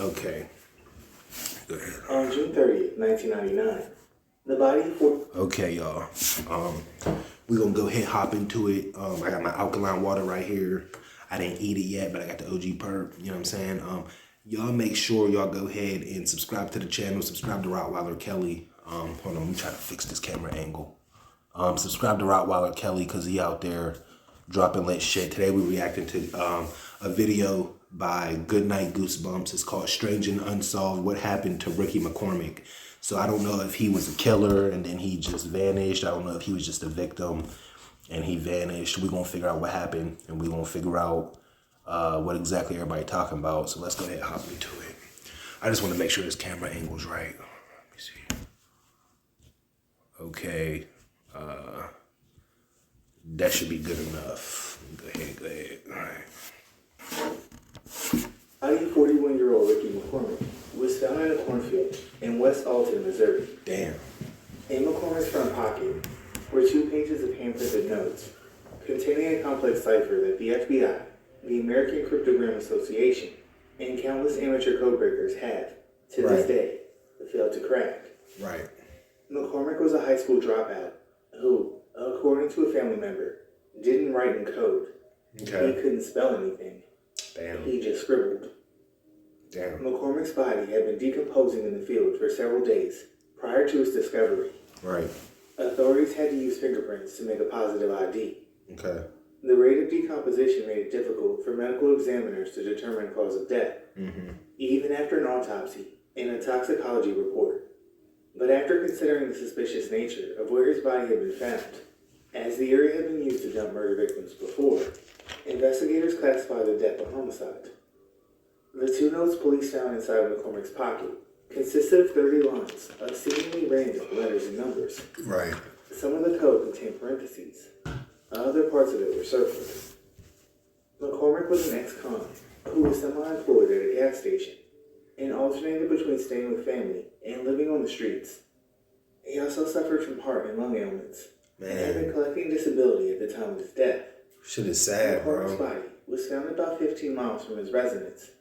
Okay. Go ahead. On June 30th, 1999, the body for... Okay, y'all. We're going to go ahead and hop into it. I got my alkaline water right here. I didn't eat it yet, but I got the OG perk. You know what I'm saying? Y'all make sure y'all go ahead and subscribe to the channel. Subscribe to Rottweiler Kelly. Hold on, let me try to fix this camera angle. Subscribe to Rottweiler Kelly because he out there dropping lit shit. Today we reacting to a video by Goodnight Goosebumps. It's called Strange and Unsolved, What Happened to Ricky McCormick. So I don't know if he was a killer and then he just vanished. I don't know if he was just a victim and he vanished. We're going to figure out what happened and we're going to figure out what exactly everybody talking about. So let's go ahead and hop into it. I just want to make sure this camera angle's right. Let me see. Okay. That should be good enough. Go ahead. All right. 41-year-old Ricky McCormick was found in a cornfield in West Alton, Missouri. Damn. In McCormick's front pocket were 2 pages of hand-printed notes containing a complex cipher that the FBI, the American Cryptogram Association, and countless amateur codebreakers have, to this day, failed to crack. Right. McCormick was a high school dropout who, according to a family member, didn't write in code. Okay. He couldn't spell anything. Damn. He just scribbled. Damn. McCormick's body had been decomposing in the field for several days prior to its discovery. Right. Authorities had to use fingerprints to make a positive ID. Okay. The rate of decomposition made it difficult for medical examiners to determine cause of death, even after an autopsy and a toxicology report. But after considering the suspicious nature of where his body had been found, as the area had been used to dump murder victims before, investigators classified the death a homicide. The 2 notes police found inside McCormick's pocket consisted of 30 lines of seemingly random letters and numbers. Right. Some of the code contained parentheses. Other parts of it were circled. McCormick was an ex-con who was semi-employed at a gas station and alternated between staying with family and living on the streets. He also suffered from heart and lung ailments and had been collecting disability at the time of his death. Shit is sad, bro. McCormick's body was found about 15 miles from his residence,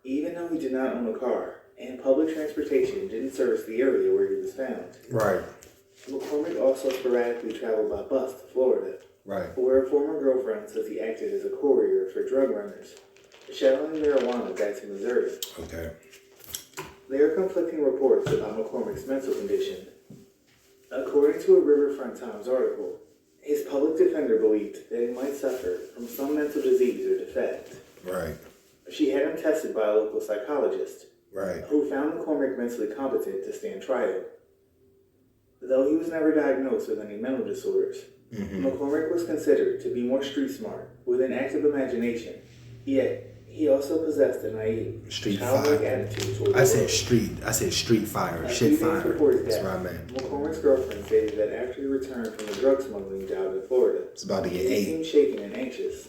even though he did not own a car and public transportation didn't service the area where he was found. Right. McCormick also sporadically traveled by bus to Florida, where a former girlfriend says he acted as a courier for drug runners, shuttling marijuana back to Missouri. Okay. There are conflicting reports about McCormick's mental condition. According to a Riverfront Times article, his public defender believed that he might suffer from some mental disease or defect. Right. She had him tested by a local psychologist, who found McCormick mentally competent to stand trial. Though he was never diagnosed with any mental disorders, McCormick was considered to be more street smart, with an active imagination, yet he also possessed a naive, childlike attitude toward the world. I said street fire. Shit fire. That's what I meant. McCormick's girlfriend stated that after he returned from the drug smuggling job in Florida, it's about to get he 8. seemed shaken and anxious.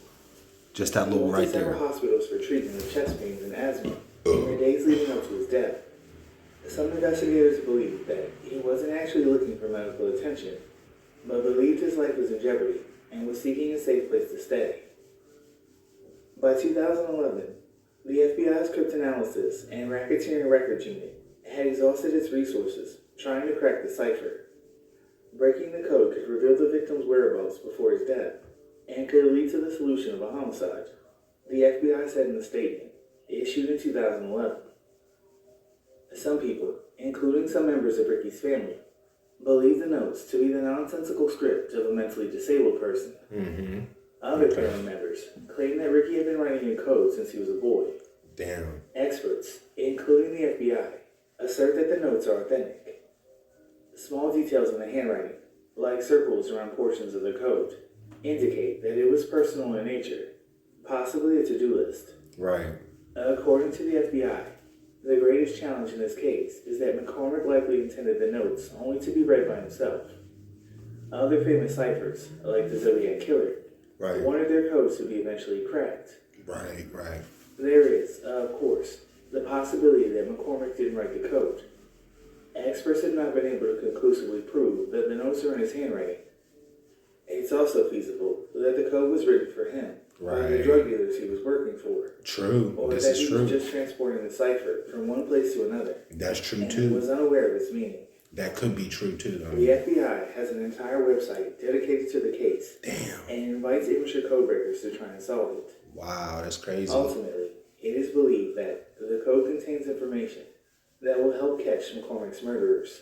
Just that little right there. He went to several hospitals for treatment of chest pains and asthma in the days leading up to his death. Some investigators believe that he wasn't actually looking for medical attention, but believed his life was in jeopardy and was seeking a safe place to stay. By 2011, the FBI's cryptanalysis and racketeering records unit had exhausted its resources trying to crack the cipher. Breaking the code could reveal the victim's whereabouts before his death and could lead to the solution of a homicide, the FBI said in a statement issued in 2011. Some people, including some members of Ricky's family, believe the notes to be the nonsensical script of a mentally disabled person. Other family members claim that Ricky had been writing in code since he was a boy. Damn. Experts, including the FBI, assert that the notes are authentic. Small details in the handwriting, like circles around portions of the code, indicate that it was personal in nature, possibly a to-do list. Right. According to the FBI, the greatest challenge in this case is that McCormick likely intended the notes only to be read by himself. Other famous ciphers, like the Zodiac Killer, wanted their codes to be eventually cracked. Right. There is, of course, the possibility that McCormick didn't write the code. Experts have not been able to conclusively prove that the notes are in his handwriting. It's also feasible that the code was written for him, or the drug dealers he was working for. True. Or This that is he true. was just transporting the cipher from one place to another. That's true and too. was unaware of its meaning. That could be true too, though. The FBI has an entire website dedicated to the case. Damn. And invites amateur codebreakers to try and solve it. Wow, that's crazy. Ultimately, it is believed that the code contains information that will help catch McCormick's murderers.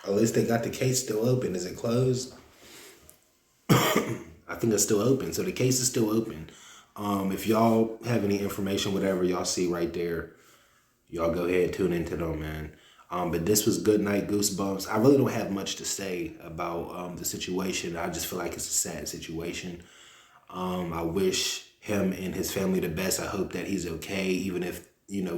At least they got the case still open. Is it closed? I think it's still open. So the case is still open. If y'all have any information, whatever y'all see right there, y'all go ahead and tune into them, man. But this was Good Night Goosebumps. I really don't have much to say about the situation. I just feel like it's a sad situation. I wish him and his family the best. I hope that he's okay, even if,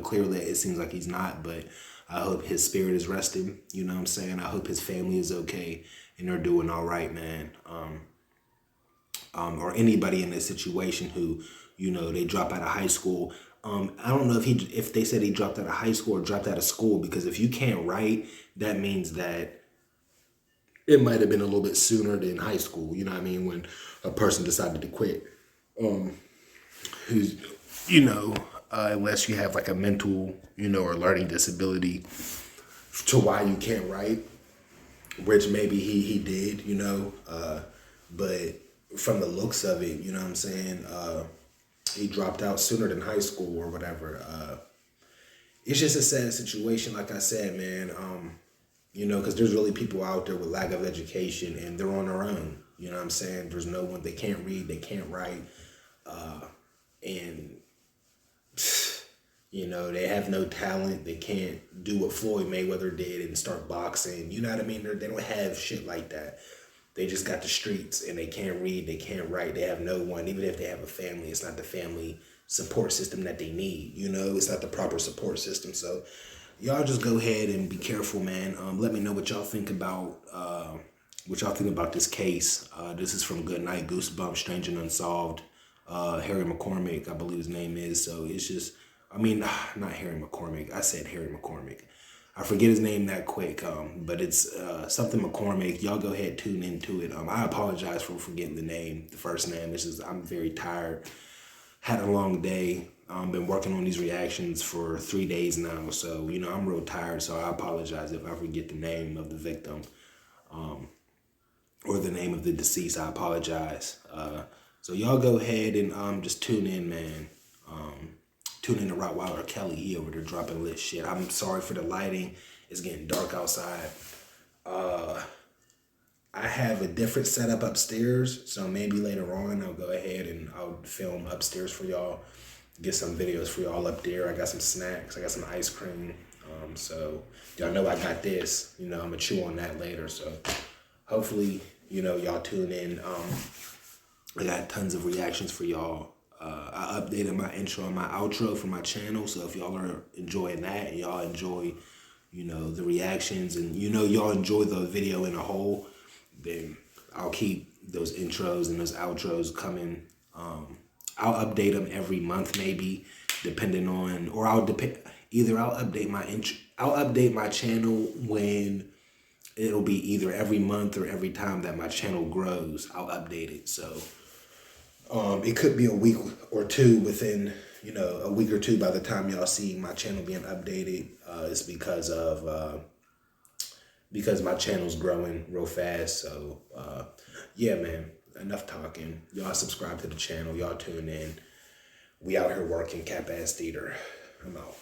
clearly it seems like he's not. But I hope his spirit is resting. You know what I'm saying? I hope his family is okay and they're doing all right, man. Or anybody in this situation who, they drop out of high school. I don't know if they said he dropped out of high school or dropped out of school, because if you can't write, that means that it might have been a little bit sooner than high school. You know what I mean? When a person decided to quit. Who's, unless you have like a mental, or learning disability to why you can't write, which maybe he did, but from the looks of it, you know what I'm saying? He dropped out sooner than high school or whatever. It's just a sad situation, like I said, man. Because there's really people out there with lack of education and they're on their own. You know what I'm saying? There's no one, they can't read, they can't write. And, they have no talent. They can't do what Floyd Mayweather did and start boxing. You know what I mean? They don't have shit like that. They just got the streets and they can't read, they can't write, they have no one. Even if they have a family, it's not the family support system that they need. It's not the proper support system. So y'all just go ahead and be careful, man. Let me know what y'all think about this case. This is from Good Night Goosebumps, Strange and Unsolved. Harry McCormick, I believe his name is. So it's just, not Harry McCormick. I said Harry McCormick. I forget his name that quick, but it's something McCormick. Y'all go ahead, tune into it. I apologize for forgetting the first name. I'm very tired. Had a long day. Been working on these reactions for 3 days now, so I'm real tired. So I apologize if I forget the name of the victim, or the name of the deceased. I apologize. So y'all go ahead and just tune in, man. Tune in to Rottweiler Kelly. He over there dropping lit shit. I'm sorry for the lighting. It's getting dark outside. I have a different setup upstairs, so maybe later on I'll go ahead and I'll film upstairs for y'all. Get some videos for y'all up there. I got some snacks. I got some ice cream. So y'all know I got this. I'm gonna chew on that later. So hopefully, y'all tune in. I got tons of reactions for y'all. I updated my intro and my outro for my channel, so if y'all are enjoying that and y'all enjoy, the reactions and y'all enjoy the video in a whole, then I'll keep those intros and those outros coming. I'll update them every month, maybe, depending on, or I'll update my channel when it'll be either every month or every time that my channel grows. I'll update it. So it could be a week or two within, a week or two by the time y'all see my channel being updated. It's because my channel's growing real fast. So, yeah, man, enough talking. Y'all subscribe to the channel. Y'all tune in. We out here working Cap Ass Theater. I'm out.